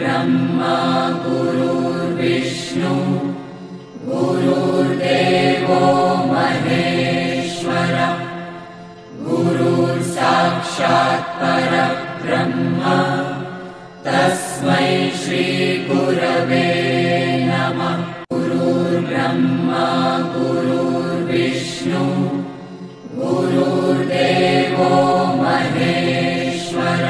गुरुर्ब्रह्मा गुरुर्विष्णु गुरुर्देवो महेश्वर गुरुर्साक्षात् परब्रह्म तस्मै श्री गुरवे नमः। गुरुर्ब्रह्मा गुरुर्विष्णु गुरुर्देवो महेश्वर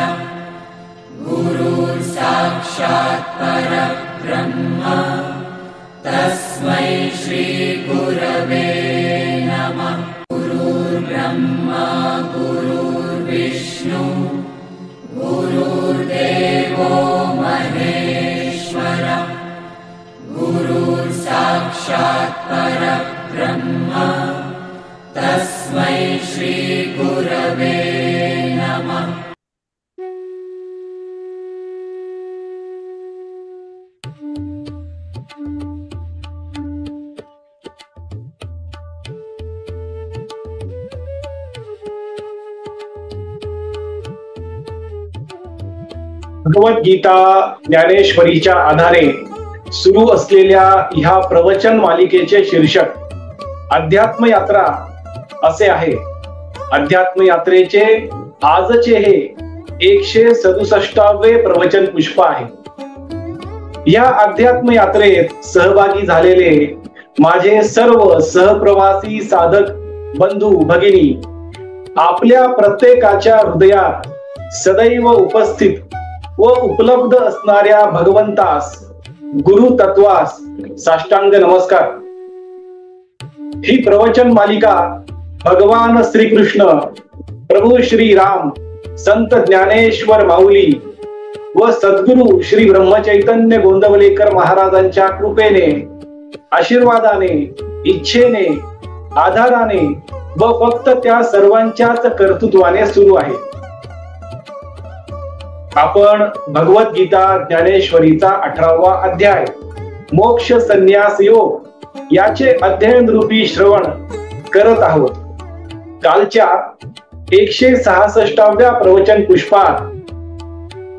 गुरुर्साक्षात् परब्रह्म तस्मै श्री गुरवे नमः। गुरुर्ब्रह्मा गुरुर्विष्णु गुरुर्देवो महेश्वर गुरुर्साक्षात् परब्रह्म तस्मै श्री गुरवे नमः। भगवद्गीता ज्ञानेश्वरीच्या आधारे सुरू असलेल्या ह्या प्रवचन मालिकेचे शीर्षक अध्यात्म यात्रा असे आहे। अध्यात्म यात्रेचे आजचे हे 167वे प्रवचन पुष्प आहे। या अध्यात्म यात्रेत सहभागी झालेले माझे सर्व सहप्रवासी साधक बंधू भगिनी आपल्या प्रत्येकाच्या हृदयात सदैव उपस्थित व उपलब्ध असणाऱ्या भगवंतास गुरु तत्वास साष्टांग नमस्कार। ही प्रवचन मालिका भगवान श्रीकृष्ण प्रभू श्री राम संत ज्ञानेश्वर माऊली व सद्गुरु श्री ब्रह्मचैतन्य गोंदवलेकर महाराजांच्या कृपेने आशीर्वादाने इच्छेने आधाराने व फक्त त्या सर्वांच्याच कर्तृत्वाने सुरू आहे। आपण भगवद्गीता ज्ञानेश्वरीचा 18वा अध्याय मोक्ष संन्यास योग याचे अध्ययन रूपी श्रवण करत आहोत। कालच्या 166व्या प्रवचन पुष्पात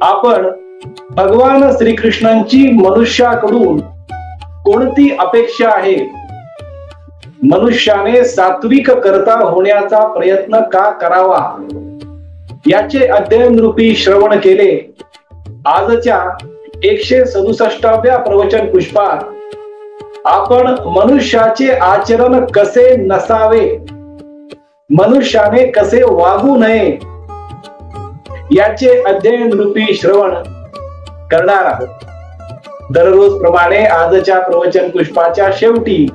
आपण भगवान श्रीकृष्णांची मनुष्याकडून कोणती अपेक्षा आहे, मनुष्याने सात्विक कर्ता होण्याचा प्रयत्न का करावा याचे अध्ययन रूपी श्रवण केले। आजच्या 167व्या प्रवचन पुष्पात आपण मनुष्याचे आचरण कसे नसावे, मनुष्याने कसे वागू नये याचे अध्ययन रूपी श्रवण करणार आहोत। दररोज प्रमाणे आजच्या प्रवचन पुष्पाच्या शेवटी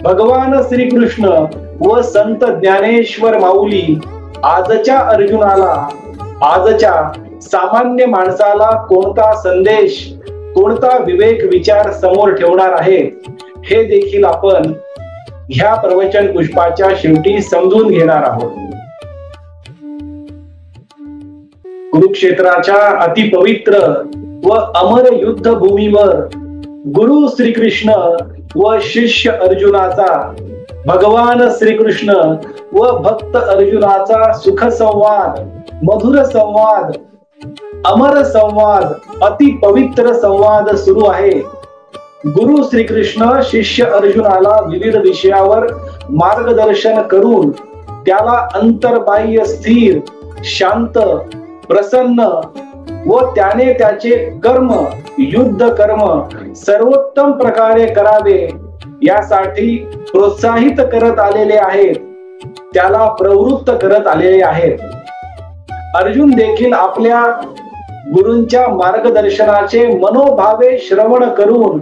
भगवान श्रीकृष्ण व संत ज्ञानेश्वर माऊली आजच्या अर्जुनाला, आजच्या सामान्य माणसाला कोणता संदेश, कोणता विवेक विचार समोर ठेवणार आहे हे देखील आपण ह्या प्रवचन पुष्पाच्या शेवटी समजून घेणार आहोत। कुरुक्षेत्राच्या अतिपवित्र व अमर युद्ध भूमीवर गुरु श्रीकृष्ण व शिष्य अर्जुनाचा, भगवान श्रीकृष्ण व भक्त अर्जुनाचा सुख संवाद, मधुर संवाद, अमर संवाद, अति पवित्र संवाद सुरू आहे। गुरु श्रीकृष्ण शिष्य अर्जुनाला विविध विषयावर मार्गदर्शन करून त्याला अंतर्बाह्य स्थिर, शांत, प्रसन्न व त्याने त्याचे कर्म, युद्ध कर्म सर्वोत्तम प्रकारे करावे यासाठी प्रोत्साहित करत आलेले आहेत, त्याला प्रवृत्त करत आलेले आहेत। अर्जुन देखील आपल्या गुरूंच्या मार्गदर्शनाचे मनोभावे श्रवण करून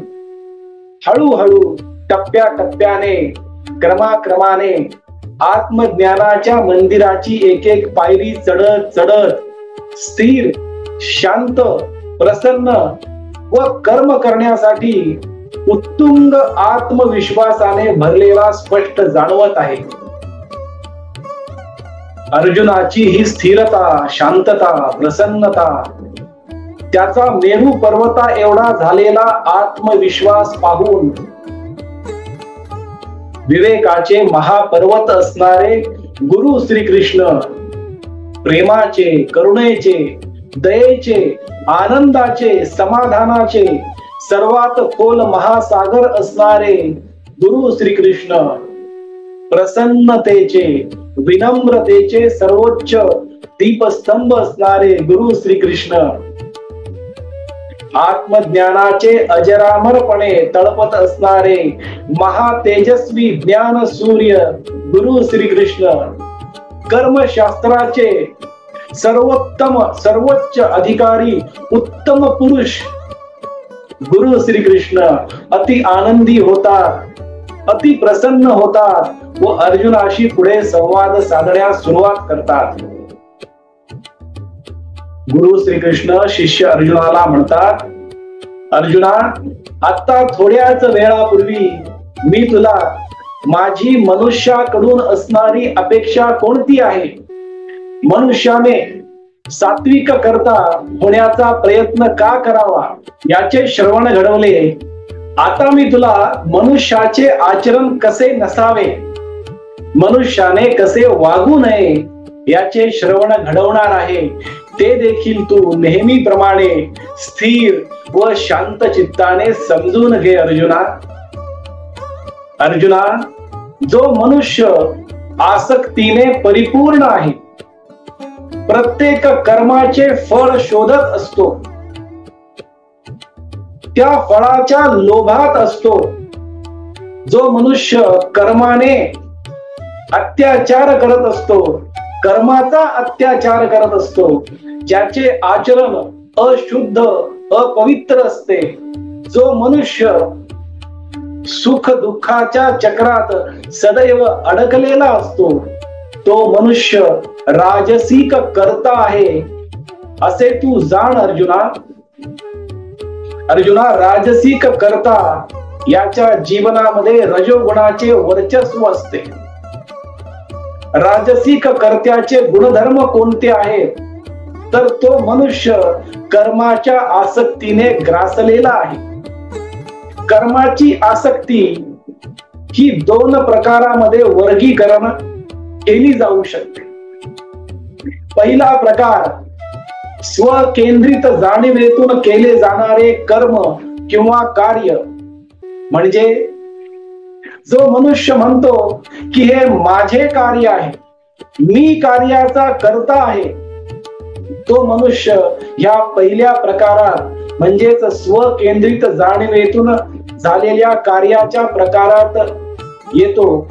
हळूहळू टप्प्याटप्प्याने क्रमाक्रमाने आत्मज्ञानाच्या मंदिराची एक एक पायरी चढत चढत स्थिर, शांत, प्रसन्न व कर्म करण्यासाठी उत्तुंग आत्मविश्वासाने भरलेला स्पष्ट जाणवत आहे। अर्जुनाची ही स्थिरता, शांतता, प्रसन्नता, त्याचा मेरू पर्वता एवढा झालेला आत्मविश्वास पाहून विवेकाचे महापर्वत असणारे गुरु श्रीकृष्ण प्रेमाचे, करुणेचे दयेचे, आनंदाचे, समाधानाचे सर्वात खोल महासागर असणारे गुरु श्रीकृष्ण, प्रसन्नतेचे, विनम्रतेचे सर्वोच्च दीपस्तंभ असणारे गुरु श्रीकृष्ण, आत्मज्ञानाचे अजरामरपणे तळपत असणारे महातेजस्वी ज्ञान सूर्य गुरु श्रीकृष्ण, कर्मशास्त्राचे सर्वोत्तम सर्वोच्च अधिकारी उत्तम पुरुष गुरु श्रीकृष्ण अति आनंदी होतात, अति प्रसन्न होतात व अर्जुनाशी पुढे संवाद साधण्यास सुरुवात करतात. गुरु श्रीकृष्ण शिष्य अर्जुनाला म्हणतात, अर्जुना, आता थोड्याच वेळापूर्वी मी तुला माझी मनुष्याकडून असणारी अपेक्षा कोणती आहे, मनुष्याने सात्विक करता होण्याचा प्रयत्न का करावा याचे श्रवण घडवले. आता मी तुला मनुष्याचे आचरण कसे नसावे, मनुष्याने कसे वागू नये याचे श्रवण घडवणार आहे. ते देखील तू नेहमीप्रमाणे स्थिर व शांत चित्ताने समजून घे. अर्जुना, जो मनुष्य आसक्तीने परिपूर्ण आहे, प्रत्येक कर्माचे फळ शोधत असतो, त्या फळाच्या लोभात असतो, जो मनुष्य कर्माने अत्याचार करत असतो, कर्माचा अत्याचार करत असतो, ज्याचे आचरण अशुद्ध अपवित्र असते, जो मनुष्य सुख दुःखाच्या चक्रात सदैव अडकलेला असतो, तो मनुष्य राजसिक कर्ता आहे असे तू जाण. अर्जुना, राजसिक कर्ता याच्या जीवनामध्ये रजोगुणाचे वर्चस्व असते. राजसिक कर्त्याचे गुणधर्म कोणते आहेत, तर तो मनुष्य कर्माच्या आसक्तीने ग्रासलेला आहे. कर्माची आसक्ती ही दोन प्रकारामध्ये वर्गीकरण केली जाऊ शकते. पहिला प्रकार स्वकेंद्रित जाणीवेतून केले जाणारे कर्म किंवा कार्य, म्हणजे जो मनुष्य म्हणतो की हे माझे कार्य आहे, मी कार्याचा कर्ता आहे, तो मनुष्य या पहिल्या प्रकारात म्हणजेच स्वकेंद्रित जाणीवेतून झालेल्या कार्याच्या प्रकारात येतो.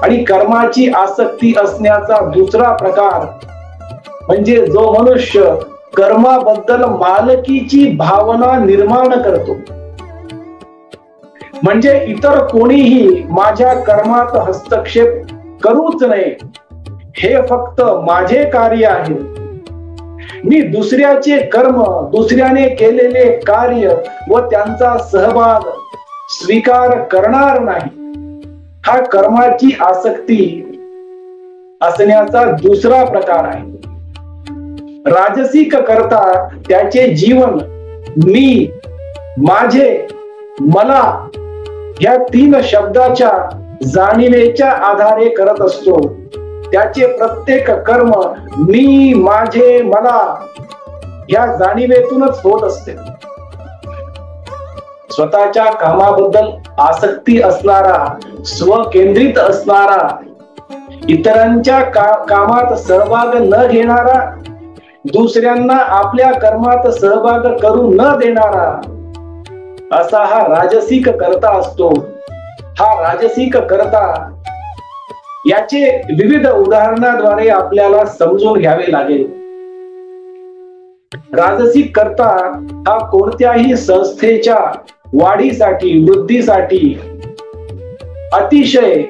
आणि कर्माची आसक्ती असण्याचा दुसरा प्रकार म्हणजे जो मनुष्य कर्माबद्दल मालकीची भावना निर्माण करतो, म्हणजे इतर कोणीही माझ्या कर्मात हस्तक्षेप करूच नये, हे फक्त माझे कार्य आहे, मी दुसऱ्याचे कर्म, दुसऱ्याने केलेले कार्य व त्यांचा सहभाग स्वीकार करणार नाही. हा कर्माची आसक्ती असण्याचा दुसरा प्रकार आहे. राजसिक करता त्याचे जीवन मी, माझे, मला या तीन शब्दाच्या जाणीवेच्या आधारे करत असतो. त्याचे प्रत्येक कर्म मी, माझे, मला या जाणीवेतूनच होत असते. स्वतःच्या कामाबद्दल आसक्ती असणारा, स्वकेंद्रित असणारा, इतरांच्या कामात सहभाग न घेणारा, दुसऱ्यांना आपल्या कर्मात सहभाग करू न देणारा, असा हा राजसिक कर्ता असतो. हा राजसिक कर्ता याचे विविध उदाहरणाद्वारे आपल्याला समजून घ्यावे लागेल. राजसिक कर्ता हा कोणत्याही संस्थेच्या वाढीसाठी, वृद्धीसाठी अतिशय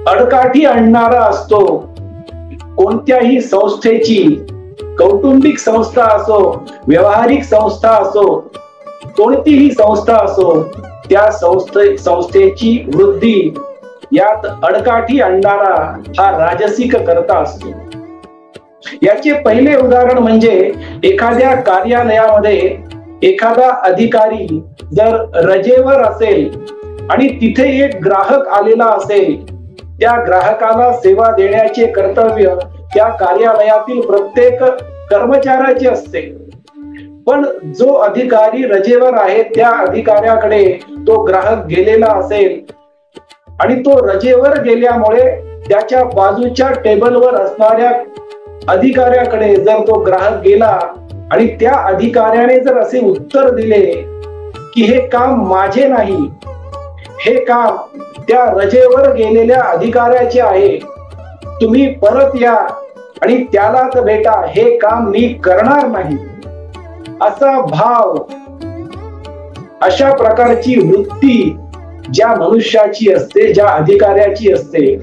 अडकाठी आणणारा असतो. कोणत्याही संस्थेची, कौटुंबिक संस्था असो, व्यावहारिक संस्था असो, कोणतीही संस्था असो, त्या संस्थेची वृद्धी यात अडकाठी आणणारा हा राजसिक कर्ता असतो. याचे पहिले उदाहरण म्हणजे एखाद्या कार्यालयामध्ये एखादा अधिकारी जर रजेवर असेल आणि तिथे एक ग्राहक आलेला असेल, त्या ग्राहकाला सेवा देण्याचे कर्तव्य त्या कार्यालयातील प्रत्येक कर्मचाऱ्याची असते. पण जो अधिकारी रजेवर आहे त्या अधिकाऱ्याकडे तो ग्राहक गेलेला असेल आणि तो रजेवर गेल्यामुळे त्याच्या बाजूच्या टेबलवर असणाऱ्या अधिकाऱ्याकडे जर तो ग्राहक गेला आणि त्या अधिकाऱ्याने जर असे उत्तर दिले की हे काम माझे नाही, हे काम त्या रजेवर गेलेल्या अधिकाऱ्याचे आहे, तुम्ही परत या आणि त्यालाच भेटा, हे काम मी करणार नाही, असा भाव, अशा प्रकारची वृत्ती ज्या मनुष्याची असते, ज्या अधिकाऱ्याची असते,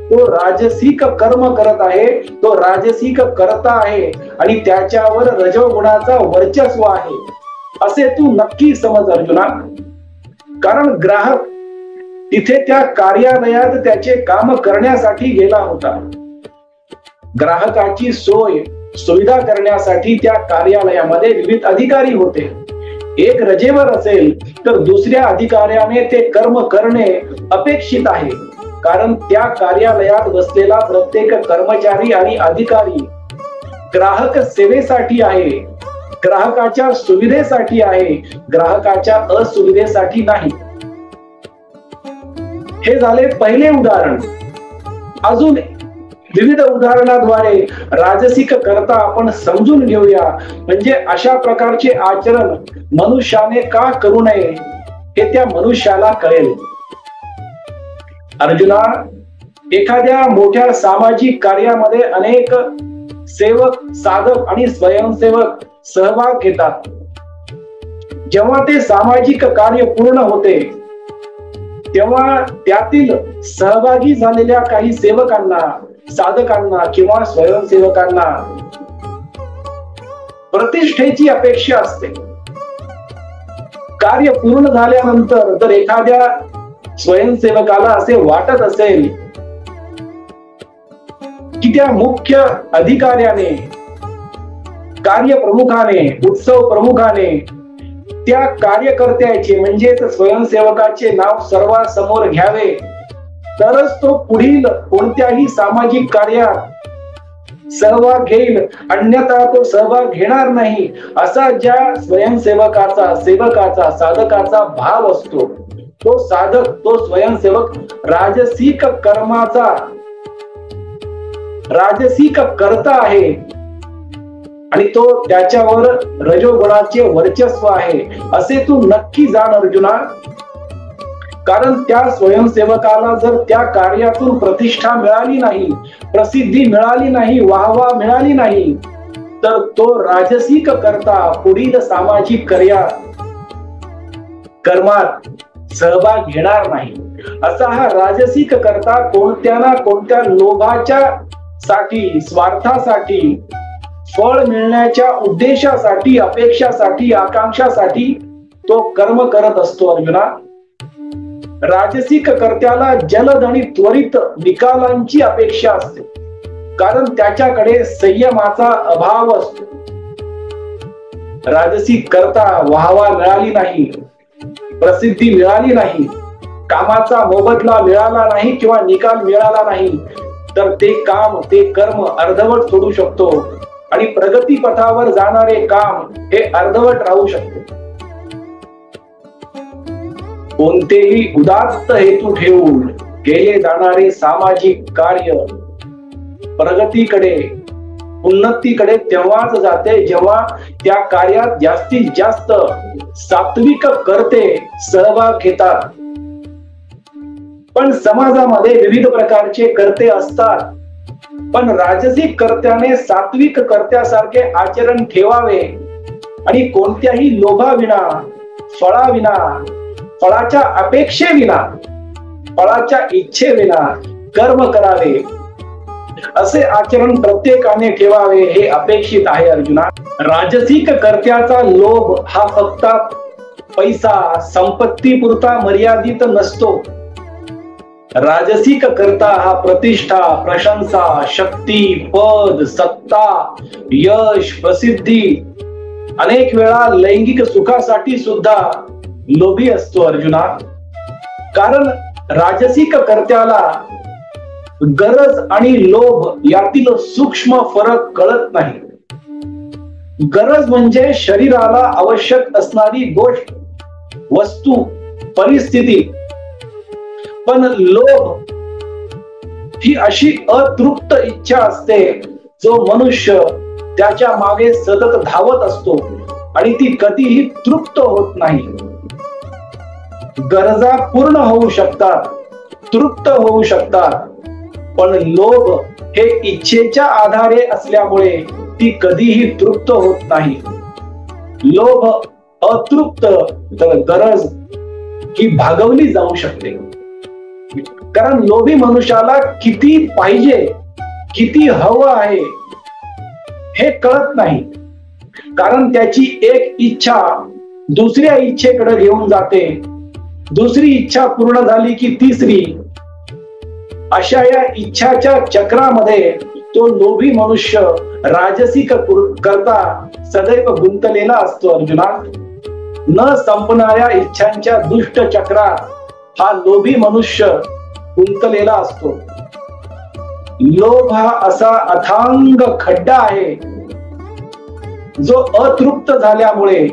तो राजसिक कर्म करत आहे, तो राजसिक करता आहे आणि त्याच्यावर रजोगुणाचा वर्चस्व आहे असे तू नक्की समज अर्जुना. कारण ग्राहक तिथे त्या कार्यालयात त्याचे काम करण्यासाठी गेला होता. ग्राहकाची सोय सुविधा करण्यासाठी त्या कार्यालयामध्ये विविध अधिकारी होते. एक रजेवर असेल तर दुसऱ्या अधिकाऱ्याने ते कर्म करणे अपेक्षित आहे. कारण त्या कार्यालयात बसलेला प्रत्येक कर्मचारी आणि अधिकारी ग्राहक सेवेसाठी आहे, ग्राहकाच्या सुविधेसाठी आहे, ग्राहकाच्या असुविधेसाठी नाही. हे झाले पहिले उदाहरण. अजून विविध उदाहरणाद्वारे राजसिक करता आपण समजून घेऊया, म्हणजे अशा प्रकारचे आचरण मनुष्याने का करू नये हे त्या मनुष्याला कळेल. अर्जुना, एखाद्या मोठ्या सामाजिक कार्यामध्ये अनेक सेवक, साधक आणि स्वयंसेवक सहभाग घेतात. जेव्हा ते सामाजिक कार्य पूर्ण होते तेव्हा त्यातील सहभागी झालेल्या काही सेवकांना, साधकांना किंवा स्वयंसेवकांना प्रतिष्ठेची अपेक्षा असते. कार्य पूर्ण झाल्यानंतर जर एखाद्या स्वयंसेवकाला असे वाटत असेल की त्या मुख्य अधिकाऱ्याने, कार्यप्रमुखाने, उत्सव प्रमुखाने त्या कार्यकर्त्याचे म्हणजेच स्वयंसेवकाचे नाव सर्वांसमोर घ्यावे, तरच तो पुढील कोणत्याही सामाजिक कार्यात सहभाग घेईल, अन्यथा तो सहभाग घेणार नाही, असा ज्या स्वयंसेवकाचा, सेवकाचा, साधकाचा भाव असतो, तो साधक, तो स्वयंसेवक राजसिक कर्माचा राजसिक करता आहे आणि तो त्याच्यावर रजोगुणाचे वर्चस्व आहे असे तू नक्की जाण अर्जुना. कारण त्या स्वयंसेवकाला जर त्या कार्यातून प्रतिष्ठा मिळाली नाही, प्रसिद्धी मिळाली नाही, वाहवा मिळाली नाही, तर तो राजसिक करता पुढील सामाजिक कर्मात सहभाग घेणार नाही. असा हा राजसिक करता कोणत्या ना कोणत्या लोभाच्या साठी, स्वार्थासाठी, फळ मिळण्याच्या उद्देशासाठी, अपेक्षासाठी, आकांक्षासाठी तो कर्म करत असतो अर्जुना. राजसिक कर्त्याला जलद आणि त्वरित निकालांची अपेक्षा असते, कारण त्याच्याकडे संयमाचा अभाव असतो. राजसिक करता वाहवा मिळाली नाही, प्रसिद्धी मिळाली नाही, कामाचा मोबदला मिळाला नाही किंवा निकाल मिळाला नाही, तर ते काम, ते कर्म अर्धवट सोडू शकतो आणि प्रगती पथावर जाणारे काम हे अर्धवट राहू शकते. कोणतेही उदात्त हेतू ठेवून केले जाणारे सामाजिक कार्य प्रगतीकडे, उन्नतीकडे तेव्हाच जाते जेव्हा त्या कार्यात जास्तीत जास्त सात्विक कर्ते सहभाग घेतात. पण समाजामध्ये विविध प्रकारचे कर्ते असतात, पण राजसिक कर्त्याने सात्विक कर्त्यासारखे आचरण ठेवावे आणि कोणत्याही लोभाविना, फळाविना, फळाच्या अपेक्षेविना, फळाच्या इच्छेविना कर्म करावे, असे आचरण प्रत्येकाने ठेवावे हे अपेक्षित आहे अर्जुना. राजसिक कर्त्याचा लोभ हा फक्त पैसा, संपत्ती पुरता मर्यादित नसतो. राजसिक कर्ता हा प्रतिष्ठा, प्रशंसा, शक्ती, पद, सत्ता, यश, प्रसिद्धी, अनेक वेळा लैंगिक सुखासाठी सुद्धा लोभी असतो अर्जुना. कारण राजसिक कर्त्याला गरज आणि लोभ यातील सूक्ष्म फरक कळत नाही. गरज म्हणजे शरीराला आवश्यक असणारी गोष्ट, वस्तू, परिस्थिती. पण लोभ ही अशी अतृप्त इच्छा असते जो मनुष्य त्याच्या मागे सतत धावत असतो आणि ती कधीही तृप्त होत नाही. गरजा पूर्ण होऊ शकतात, तृप्त होऊ शकतात, पण लोभ हे इच्छेच्या आधारे असल्यामुळे ती कधीही तृप्त होत नाही. लोभ अतृप्त तर गरज ही भागवली जाऊ शकते. कारण लोभी मनुष्याला किती पाहिजे, किती हवं आहे हे कळत नाही. कारण त्याची एक इच्छा दुसऱ्या इच्छेकडे घेऊन जाते, दुसरी इच्छा पूर्ण झाली की तिसरी. अशा या इच्छाच्या चक्रामध्ये तो लोभी मनुष्य राजसिक करता सदैव गुंतलेला असतो. अर्जुना, न संपणाऱ्या इच्छांच्या दुष्ट चक्रात हा लोभी मनुष्य गुंतलेला असतो. लोभ हा असा अथांग खड्डा आहे जो अतृप्त झाल्यामुळे,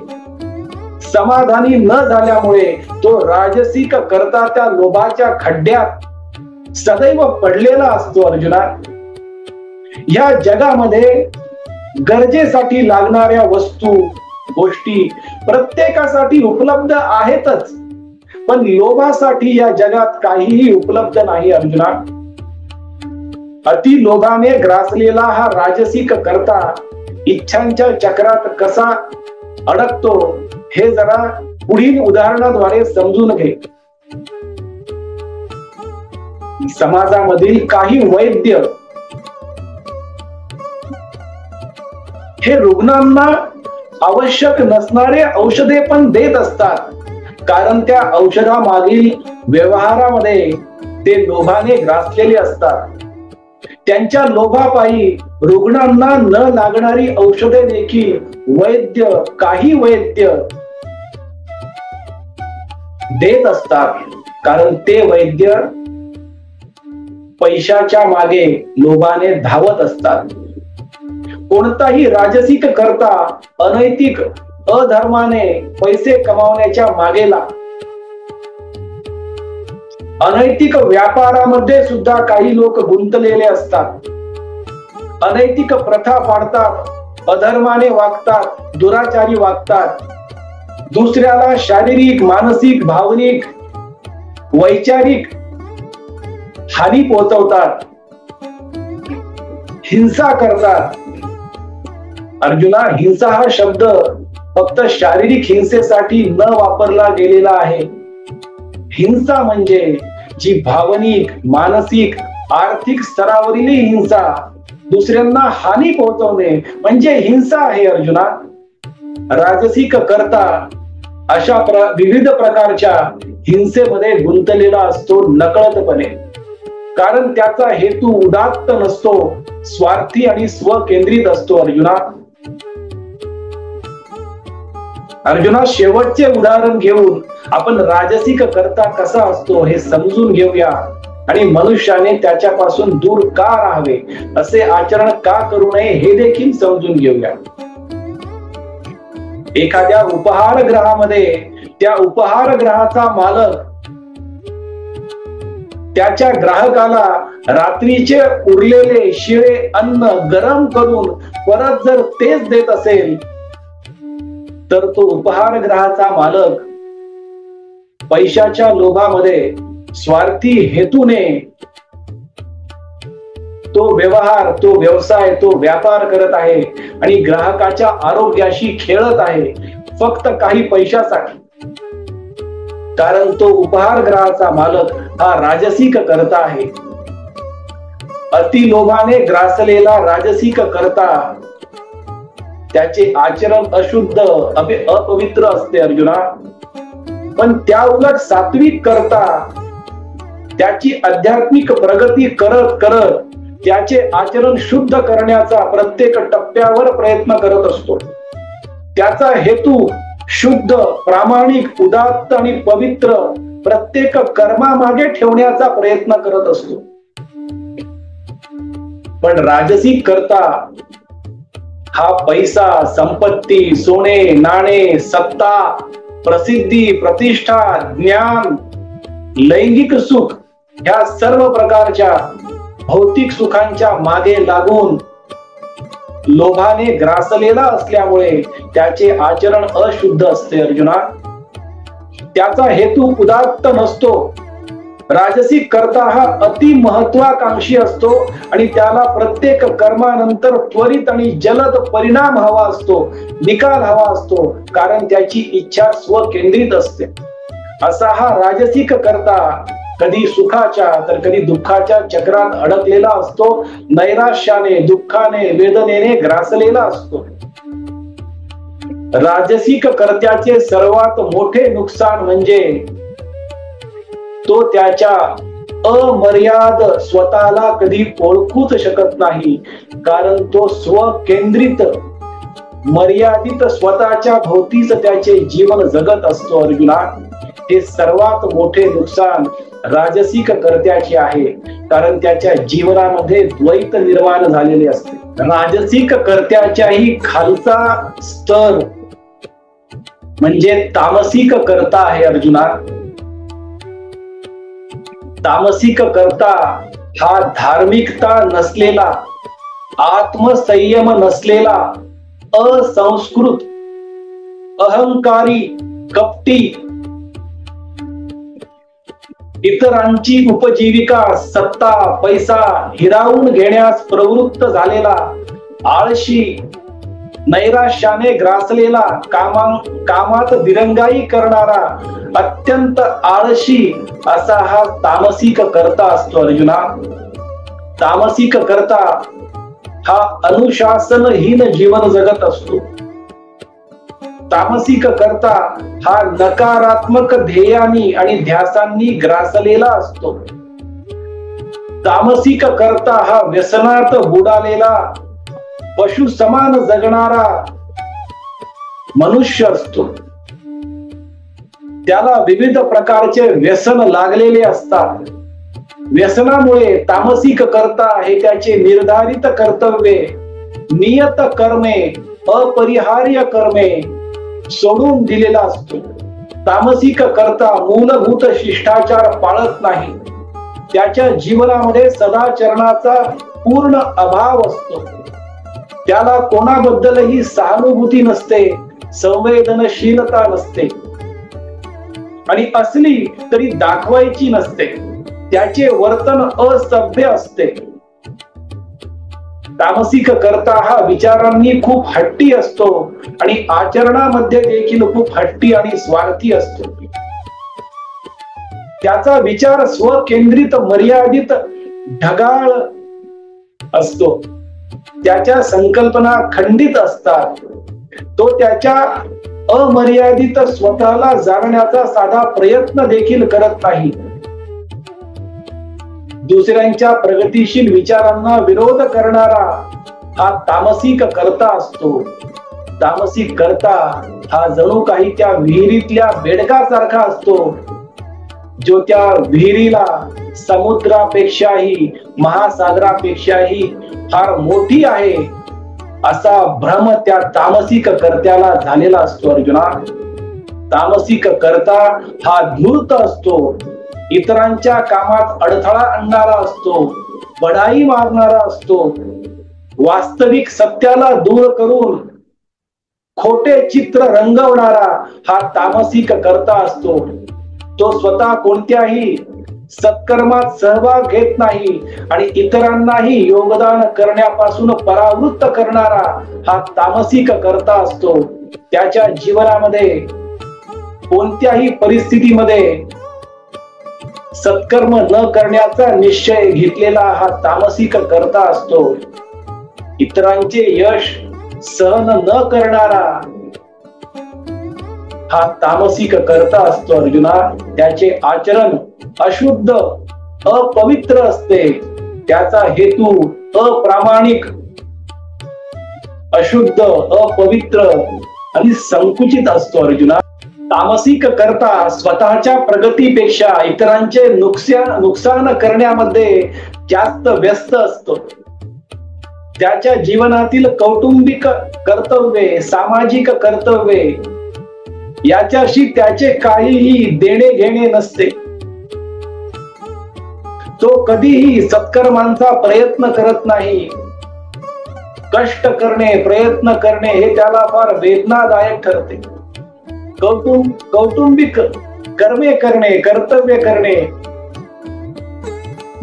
समाधानी न झाल्यामुळे तो राजसिक करता त्या लोभाच्या खड्ड्यात सदैव पडलेला असतो. अर्जुना, या जगामध्ये गरजेसाठी लागणाऱ्या वस्तू, गोष्टी प्रत्येकासाठी उपलब्ध आहेतच, पण लोभासाठी या जगात काहीही उपलब्ध नाही. अर्जुना, अति लोभाने ग्रासलेला हा राजसिक करता इच्छांच्या चक्रात कसा अडकतो हे जरा पुढील उदाहरणाद्वारे समजून घे. समाजामधील काही वैद्य हे रुग्णांना आवश्यक नसणारे औषधे पण देत असतात, कारण त्या औषधामागील व्यवहारामध्ये ते लोभाने ग्रासलेले असतात. त्यांच्या लोभापायी रुग्णांना न लागणारी औषधे देखील काही वैद्य देत असतात, कारण ते वैद्य पैशाच्या मागे लोभाने धावत असतात. कोणताही राजसिक करता अनैतिक, अधर्माने पैसे कमावण्याच्या मागे लागतो. अनैतिक व्यापारामध्ये सुद्धा काही लोक गुंतलेले असतात. अनैतिक प्रथा पाडतात, अधर्माने वागतात, दुराचारी वागतात, दुसऱ्याला शारीरिक, मानसिक, भावनिक, वैचारिक हानी पोहोचवतात, हिंसा करतात. अर्जुना, हिंसा हा शब्द फक्त शारीरिक हिंसेसाठी न वापरला गेलेला आहे. हिंसा म्हणजे जी भावनिक, मानसिक, आर्थिक स्तरावरील हिंसा, दुसऱ्यांना हानी पोहोचवणे म्हणजे हिंसा आहे. अर्जुना, राजसिक करता अशा विविध प्रकारच्या हिंसेमध्ये गुंतलेला असतो नकळतपणे, कारण त्याचा हेतू उदात्त नसतो, स्वार्थी आणि स्वकेंद्रित असतो. अर्जुना, शेवटचे उदाहरण घेऊन आपण राजसिक करता कसा असतो हे समजून घेऊया आणि मनुष्याने त्याच्यापासून दूर का राहावे, असे आचरण का करू नये हे देखील समजून घेऊया. एखाद्या उपहारगृहामध्ये त्या उपहारगृहाचा मालक त्याच्या ग्राहकाला रात्रीचे उरलेले शिळे अन्न गरम करून परत जर तेच देत असेल तर तो उपहारगृहाचा मालक पैशाच्या लोभामध्ये, स्वार्थी हेतूने तो व्यवहार, तो व्यवसाय, तो व्यापार करत आहे आणि ग्राहकाच्या आरोग्याशी खेळत आहे फक्त काही पैशासाठी. कारण तो उपहारगृहाचा मालक हा राजसिक करता आहे. अति लोभाने ग्रासलेला राजसिक करता त्याचे आचरण अशुद्ध, अपवित्र असते. अर्जुना, पण त्या उलट सात्विक करता त्याची आध्यात्मिक प्रगती करत करत त्याचे आचरण शुद्ध करण्याचा प्रत्येक टप्प्यावर प्रयत्न करत असतो. त्याचा हेतू शुद्ध, प्रामाणिक, उदात्त आणि पवित्र प्रत्येक कर्मामागे ठेवण्याचा प्रयत्न करत असतो. पण राजसिक करता हा पैसा, संपत्ती, सोने नाणे, सत्ता, प्रसिद्धी, प्रतिष्ठा, ज्ञान, लैंगिक सुख ह्या सर्व प्रकारच्या भौतिक सुखांच्या मागे लागून लोभाने ग्रासलेला असल्यामुळे त्याचे आचरण अशुद्ध असते अर्जुना. त्याचा हेतू उदात्त नसतो. राजसिक करता हा अति महत्वाकांक्षी असतो आणि त्याला प्रत्येक कर्मानंतर त्वरित आणि जलद परिणाम हवा असतो, निकाल हवा असतो, कारण त्याची इच्छा स्वकेंद्रित असते. असा हा राजसिक करता कधी सुखाच्या तर कधी दुःखाच्या चक्रात अडकलेला असतो, नैराश्याने, दुःखाने, वेदनेने ग्रासलेला असतो. राजसिक कर्त्याचे सर्वात मोठे नुकसान म्हणजे तो त्याच्या अमर्याद स्वतःला कधी ओळखूच शकत नाही, कारण तो स्वकेंद्रित मर्यादित स्वतःच्या भोवतीच त्याचे जीवन जगत असतो अर्जुना. हे सर्वात मोठे नुकसान राजसिक कर्त्याचे आहे, कारण त्याच्या जीवनामध्ये द्वैत निर्माण झालेले असते. राजसिक कर्त्याच्याही खालचा स्तर म्हणजे तामसिक कर्ता आहे अर्जुना. तामसिक कर्ता हा धार्मिकता नसलेला, आत्मसंयम नसलेला, असंस्कृत, अहंकारी, कपटी, इतरांची उपजीविका, सत्ता, पैसा हिरावून घेण्यास प्रवृत्त झालेला, आळशी, नैराश्याने ग्रासलेला, कामात दिरंगाई करणारा, अत्यंत आळशी असा हा तामसिक कर्ता असतो अर्जुना. तामसिक कर्ता हा अनुशासनहीन जीवन जगत असतो. तामसिक कर्ता हा नकारात्मक ध्येयांनी आणि ध्यासांनी ग्रासलेला असतो. तामसिक कर्ता हा व्यसनात बुडालेला, पशु समान जगणारा मनुष्य असतो. त्याला विविध प्रकारचे व्यसन लागलेले असतात. व्यसनामुळे तामसिक कर्ता हे त्याचे निर्धारित कर्तव्ये, नियत कर्मे, अपरिहार्य कर्मे सोडून दिलेला असतो. तामसिक कर्ता मूलभूत शिष्टाचार पाळत नाही. त्याच्या जीवनामध्ये सदाचरणाचा पूर्ण अभाव असतो. त्याला कोणाबद्दलही सहानुभूती नसते, संवेदनशीलता नसते, आणि असली तरी दाखवायची नसते. त्याचे वर्तन असभ्य असते. तामसिक कर्ता हा विचारांनी खूप हट्टी असतो आणि आचरणामध्ये देखील खूप हट्टी आणि स्वार्थी असतो. त्याचा विचार स्वकेंद्रित, मर्यादित, ढगाळ असतो. त्याच्या संकल्पना खंडित असतात. तो त्याच्या अमर्यादित स्वतःला जाणण्याचा साधा प्रयत्न देखील करत नाही. दुसऱ्यांच्या प्रगतीशील विचारांना विरोध करणारा हा तामसिक कर्ता असतो. तामसिक कर्ता हा जणू काही त्या विहिरीतल्या बेडकासारखा असतो, जो त्या विहिरीला समुद्रापेक्षाही, महासागरापेक्षाही फार मोठी आहे असा भ्रम त्या तामसिक कर्त्याला झालेला असतो अर्जुना. तामसिक कर्ता हा धूर्त असतो, इतरांच्या कामात अडथळा आणणारा असतो, बढाई मारणारा असतो, वास्तविक सत्याला दूर करून खोटे चित्र रंगवणारा हा तामसिक कर्ता असतो. तो स्वतः कोणत्याही सत्कर्मात सहभाग घेत नाही आणि इतरांनाही योगदान करण्यापासून परावृत्त करणारा हा तामसिक कर्ता असतो. त्याच्या जीवनामध्ये कोणत्याही परिस्थितीमध्ये सत्कर्म न करण्याचा निश्चय घेतलेला हा तामसिक कर्ता असतो. इतरांचे यश सहन न करणारा हा तामसिक कर्ता असतो अर्जुना. त्याचे आचरण अशुद्ध, अपवित्र असते. त्याचा हेतू अप्रामाणिक, अशुद्ध, अपवित्र आणि संकुचित असतो अर्जुना. तामसिक कर्ता स्वतःच्या प्रगतीपेक्षा इतरांचे नुकसान करण्यामध्ये जास्त व्यस्त असतो. त्याच्या जीवनातील कौटुंबिक कर्तव्ये, सामाजिक कर्तव्ये याच्याशी त्याचे काहीही देणे घेणे नसते. तो कधीही सत्कर्मांचा प्रयत्न करत नाही. कष्ट करणे, प्रयत्न करणे हे त्याला फार वेदनादायक ठरते. कौटुंबिक कर्मे करणे, कर्तव्य करणे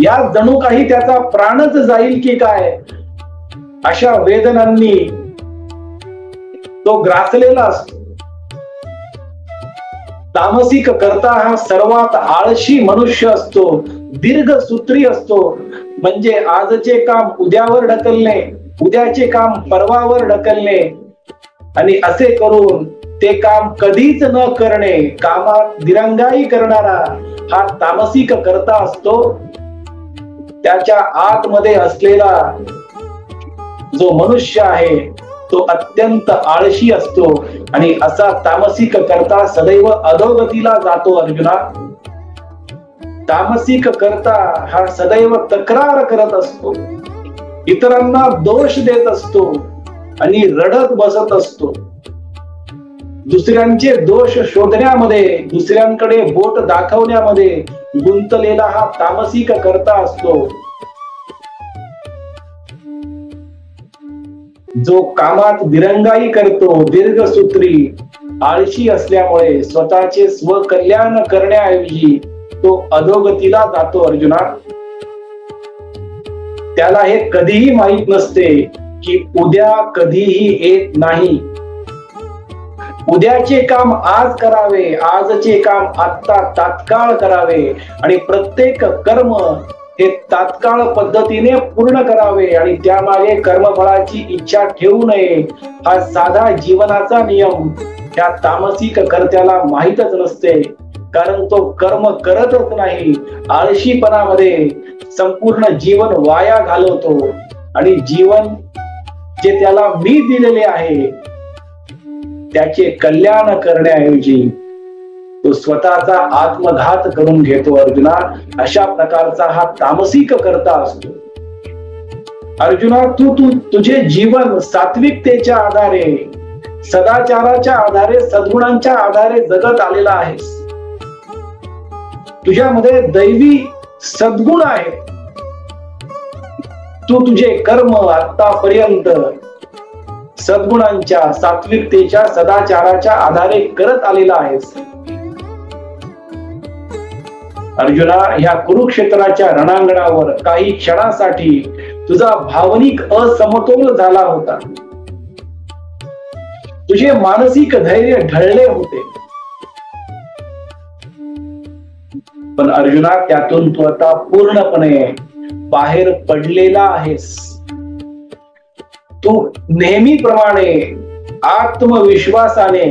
या जणू काही त्याचा प्राणच जाईल की काय अशा वेदनांनी तो ग्रासलेला असतो. तामसिक कर्ता हा सर्वात आळशी मनुष्य असतो, दीर्घसूत्री असतो. म्हणजे आजचे काम उद्यावर ढकलणे, उद्याचे काम परवावर ढकलणे आणि असे करून ते काम कधीच न करणे, कामात दिरंगाई करणारा हा तामसिक कर्ता असतो. त्याच्या आतमध्ये असलेला जो मनुष्य आहे तो अत्यंत आळशी असतो आणि असा तामसिक कर्ता सदैव अधोगतीला जातो. अर्जुना, तामसिक कर्ता हा सदैव तक्रार करत असतो, इतरांना दोष देत असतो आणि रडत बसत असतो. दुसऱ्यांचे दोष शोधण्यामध्ये, दुसऱ्यांकडे बोट दाखवण्यामध्ये गुंतलेला हा तामसिक कर्ता असतो. जो कामात दिरंगाई करतो, दीर्घसूत्री, आळशी असल्यामुळे स्वतःचे स्वकल्याण करण्याऐवजी तो अधोगतीला जातो. अर्जुना, त्याला हे कधीही माहित नसते की उद्या कधीही येत नाही. उद्याचे काम आज करावे, आजचे काम आता तात्काळ करावे आणि प्रत्येक कर्म हे तात्काळ पद्धतीने पूर्ण करावे आणि त्यामागे कर्मफळाची इच्छा ठेवू नये हा साधा जीवनाचा नियम त्या तामसिक कर्त्याला माहीतच नसते. कारण तो कर्म करतच नाही, आळशीपणामध्ये संपूर्ण जीवन वाया घालवतो आणि जीवन जे त्याला मी दिलेले आहे त्याचे कल्याण करण्याऐवजी तो स्वतःचा आत्मघात करून घेतो. अर्जुना, अशा प्रकारचा हा तामसिक कर्ता असतो. अर्जुना, तुझे जीवन सात्विकतेच्या आधारे, सदाचाराच्या आधारे, सद्गुणांच्या आधारे जगत आलेला आहेस. तुझ्यामध्ये दैवी सद्गुण आहे. तू तुझे कर्म आतापर्यंत सद्गुणांच्या, सात्विकतेच्या, सदाचाराच्या आधारे करत आलेला आहेस. अर्जुना, ह्या कुरुक्षेत्राच्या रणांगणावर काही क्षणासाठी तुझा भावनिक असमतोल झाला होता. तुझे मानसिक धैर्य ढळले होते. पण अर्जुना, त्यातून तू आता पूर्णपणे बाहेर पडलेला आहेस. तू नेहमीप्रमाणे आत्मविश्वासाने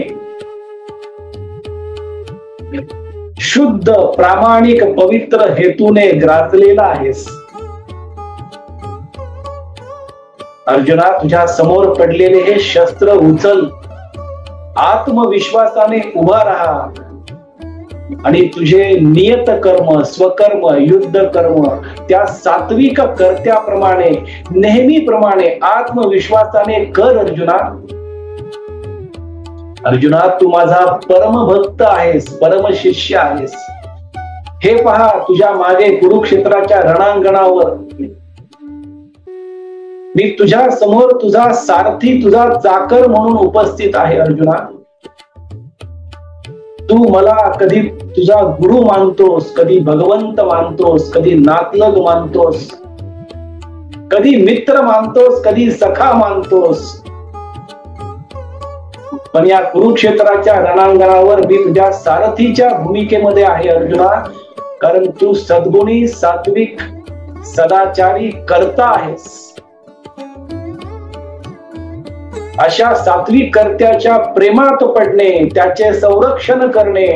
शुद्ध, प्रामाणिक, पवित्र हेतूने ग्रासलेला आहेस. अर्जुना, तुझ्या समोर पडलेले हे शस्त्र उचल, आत्मविश्वासाने उभा राहा आणि तुझे नियत कर्म, स्वकर्म, युद्ध कर्म त्या सात्विक कर्त्याप्रमाणे, नेहमीप्रमाणे आत्मविश्वासाने कर. अर्जुना, तू माझा परमभक्त आहेस, परमशिष्य आहेस. हे पहा, तुझ्या मागे कुरुक्षेत्राच्या रणांगणावर मी तुझ्या समोर तुझा सारथी, तुझा चाकर म्हणून उपस्थित आहे. अर्जुना, तू मला कधी तुझा गुरु मानतोस, कधी भगवंत मानतोस, कधी नातलग मानतोस, कधी मित्र मानतोस, कधी सखा मानतोस. पण या कुरुक्षेत्राच्या रणांगणावर मी तुझ्या सारथीच्या भूमिकेमध्ये आहे. अर्जुना, कारण तू सद्गुणी, सात्विक, सदाचारी कर्ता आहेस. अशा सात्विक कर्त्याच्या प्रेमात पडणे, त्याचे संरक्षण करणे,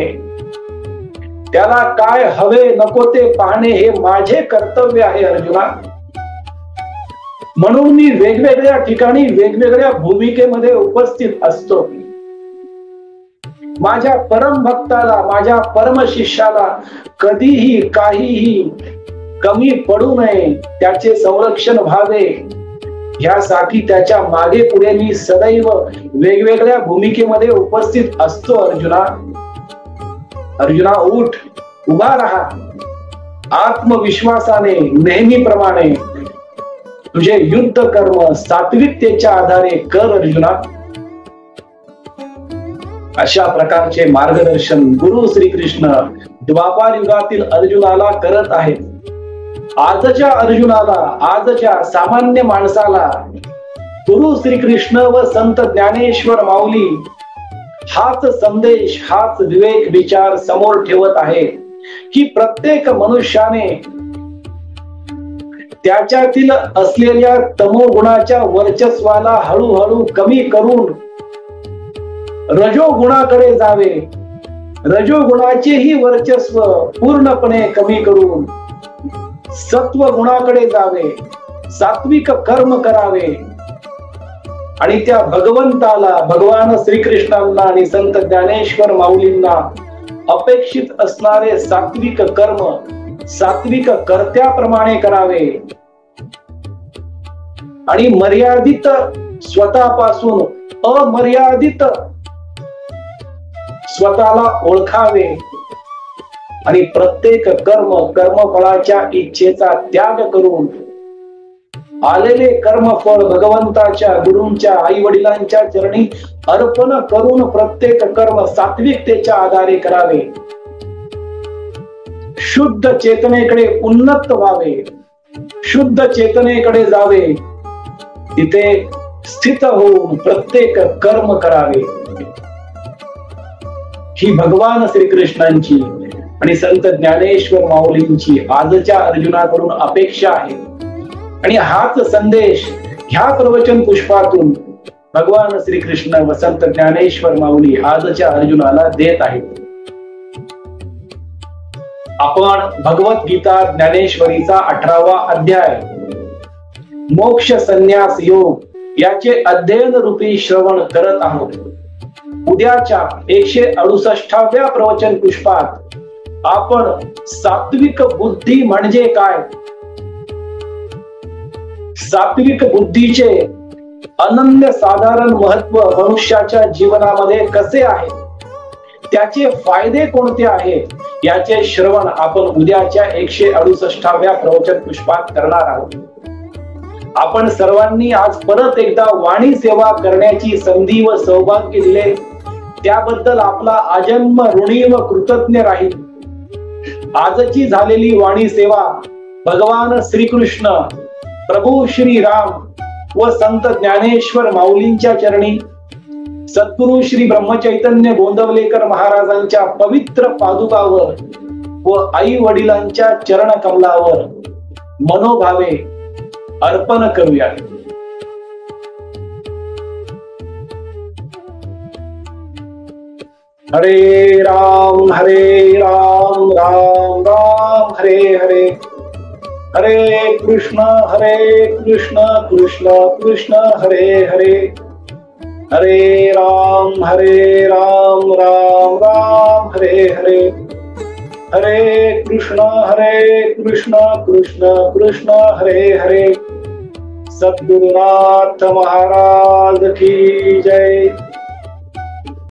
त्याला काय हवे नको ते पाहणे हे माझे कर्तव्य आहे. अर्जुना, म्हणून मी वेगवेगळ्या ठिकाणी, वेगवेगळ्या भूमिकेमध्ये उपस्थित असतो. माझ्या परम भक्ताला, माझ्या परम शिष्याला कधीही काहीही कमी पडू नये, त्याचे संरक्षण व्हावे ह्यासाठी त्याच्या मागे पुढे मी सदैव वेगवेगळ्या भूमिकेमध्ये उपस्थित असतो. अर्जुना उठ, उभा राहा. आत्मविश्वासाने नेहमीप्रमाणे तुझे युद्ध कर्म सात्विकतेच्या आधारे कर अर्जुना. अशा प्रकारचे मार्गदर्शन गुरु श्रीकृष्ण द्वापार युगातील अर्जुनाला करत आहेत. आजच्या अर्जुनाला, आजच्या सामान्य माणसाला गुरु श्रीकृष्ण व संत ज्ञानेश्वर माऊली हाच संदेश, हाच विवेक विचार समोर ठेवत आहे की प्रत्येक मनुष्याने त्याच्यातील असलेल्या तमोगुणाच्या वर्चस्वाला हळूहळू कमी करून रजोगुणाकडे जावे. रजोगुणाचेही वर्चस्व पूर्णपणे कमी करून सत्व गुणाकडे जावे. सात्विक कर्म करावे आणि त्या भगवंताला, भगवान श्रीकृष्णांना आणि संत ज्ञानेश्वर माऊलींना अपेक्षित असणारे सात्विक कर्म सात्विक कर्त्याप्रमाणे करावे आणि मर्यादित स्वतःपासून अमर्यादित स्वतःला ओळखावे आणि प्रत्येक कर्मफळाच्या इच्छेचा त्याग करून आलेले कर्मफळ भगवंताच्या, गुरूंच्या, आई वडिलांच्या चरणी अर्पण करून प्रत्येक कर्म सात्विकतेच्या आधारे करावे. शुद्ध चेतनेकडे उन्नत व्हावे, शुद्ध चेतनेकडे जावे, तिथे स्थित होऊन प्रत्येक कर्म करावे. ही भगवान श्रीकृष्णांची आणि संत ज्ञानेश्वर माऊलींची आजच्या अर्जुनाकडून अपेक्षा आहे. आणि हाच संदेश ह्या प्रवचन पुष्पातून भगवान श्रीकृष्ण व संत ज्ञानेश्वर माऊली आजच्या अर्जुनाला देत आहेत. आपण भगवद्गीता ज्ञानेश्वरीचा 18वा अध्याय मोक्ष संन्यास योग याचे अध्ययन रूपी श्रवण करत आहोत. उद्याच्या 168व्या प्रवचन पुष्पात आपण सात्विक बुद्धी म्हणजे काय, सात्विक बुद्धीचे अनन्य साधारण महत्व मनुष्याच्या जीवनामध्ये कसे आहे, त्याचे फायदे कोणते आहेत याचे श्रवण आपण उद्याच्या 168व्या प्रवचन पुष्पात करणार आहोत. आपण सर्वांनी आज परत एकदा वाणी सेवा करण्याची संधी व सौभाग्य दिले त्याबद्दल आपला आजन्म ऋणी व कृतज्ञ राहील. आजची झालेली वाणी सेवा भगवान श्रीकृष्ण, प्रभू श्री राम व संत ज्ञानेश्वर माऊलींच्या चरणी, सद्गुरु श्री ब्रह्मचैतन्य गोंदवलेकर महाराजांच्या पवित्र पादुकावर व आई वडिलांच्या चरण कमलावर मनोभावे अर्पण करूया. हरे राम राम राम हरे हरे, हरे कृष्ण कृष्ण कृष्ण हरे हरे, हरे राम राम राम हरे हरे, हरे कृष्ण कृष्ण कृष्ण हरे हरे. सद्गुरुनाथ महाराज की जय.